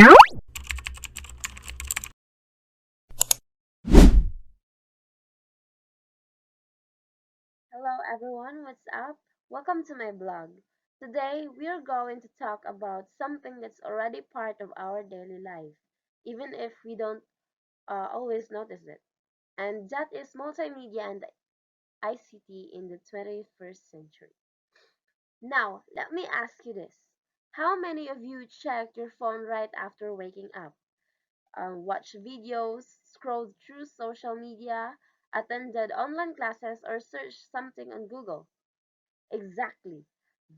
Hello everyone, what's up? Welcome to my blog. Today we are going to talk about something that's already part of our daily life, even if we don't always notice it. And that is multimedia and ICT in the 21st century. Now, let me ask you this. How many of you checked your phone right after waking up? Watched videos, scrolled through social media, attended online classes, or searched something on Google? Exactly.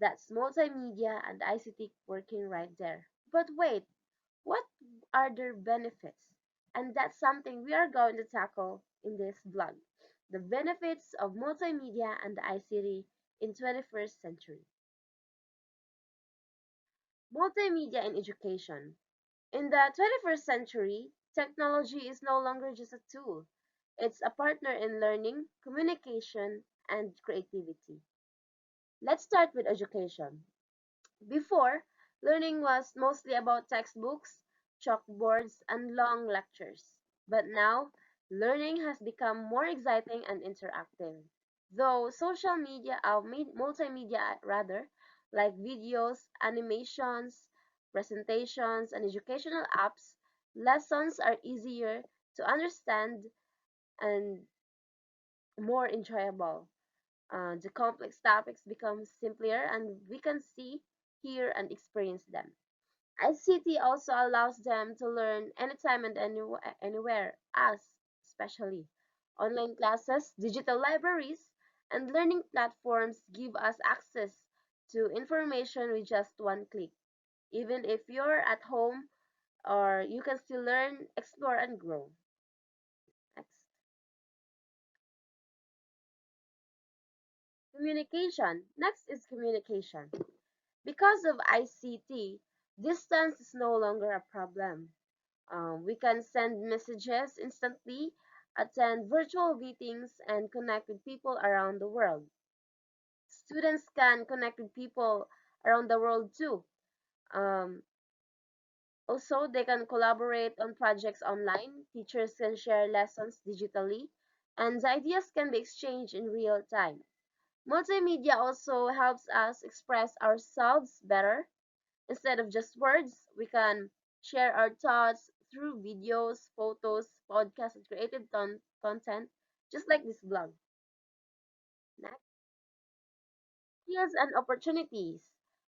That's multimedia and ICT working right there. But wait, what are their benefits? And that's something we are going to tackle in this blog. The benefits of multimedia and ICT in 21st century. Multimedia in education. In the 21st century, technology is no longer just a tool. It's a partner in learning, communication, and creativity. Let's start with education. Before, learning was mostly about textbooks, chalkboards, and long lectures. But now, learning has become more exciting and interactive. Though social media, multimedia rather, like videos, animations, presentations, and educational apps, lessons are easier to understand and more enjoyable. The complex topics become simpler and we can see, hear, and experience them. ICT also allows them to learn anytime and anywhere, as especially online classes, digital libraries, and learning platforms give us access to information with just one click. Even if you're at home, or you can still learn, explore, and grow. Next. Communication. Next is communication. Because of ICT, distance is no longer a problem. We can send messages instantly, attend virtual meetings, and connect with people around the world. Students can connect with people around the world too. Um, Also, they can collaborate on projects online, teachers can share lessons digitally, and the ideas can be exchanged in real time. Multimedia also helps us express ourselves better. Instead of just words, we can share our thoughts through videos, photos, podcasts, and creative content, just like this blog. Next, skills and opportunities.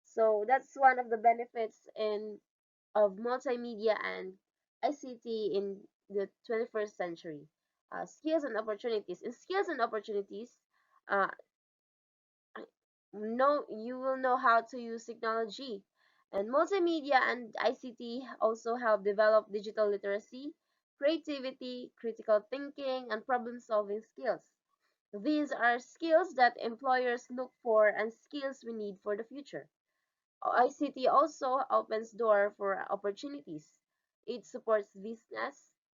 So that's one of the benefits in of multimedia and ICT in the 21st century. Skills and opportunities. In skills and opportunities, uh, you will know how to use technology. And multimedia and ICT also help develop digital literacy, creativity, critical thinking, and problem solving skills. These are skills that employers look for and skills we need for the future. ICT also opens door for opportunities. It supports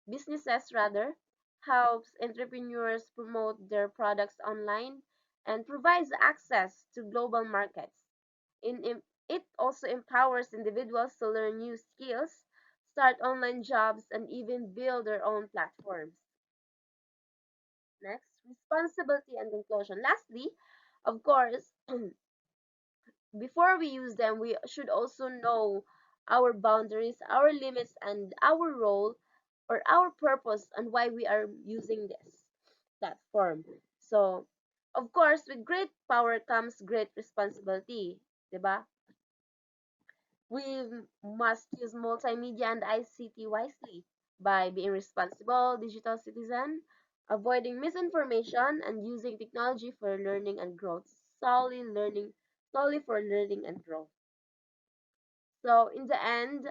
businesses rather, helps entrepreneurs promote their products online, and provides access to global markets. It also empowers individuals to learn new skills, start online jobs, and even build their own platforms. Next, responsibility and conclusion. Lastly, of course, before we use them, we should also know our boundaries, our limits, and our role or our purpose and why we are using this platform. So, of course, with great power comes great responsibility, 'di ba? We must use multimedia and ICT wisely by being responsible digital citizen, avoiding misinformation, and using technology for learning and growth. Solely for learning and growth. So in the end,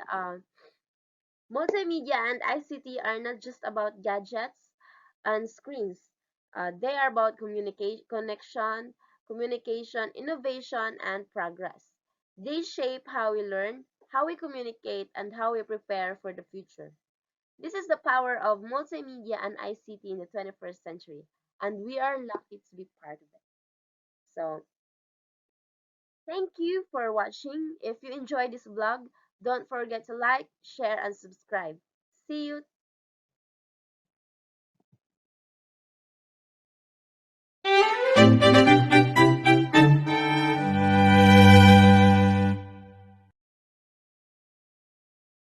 multimedia and ICT are not just about gadgets and screens. They are about communication, innovation, and progress. They shape how we learn, how we communicate, and how we prepare for the future. This is the power of multimedia and ICT in the 21st century, and we are lucky to be part of it. So, thank you for watching. If you enjoyed this vlog, Don't forget to like, share, and subscribe. See you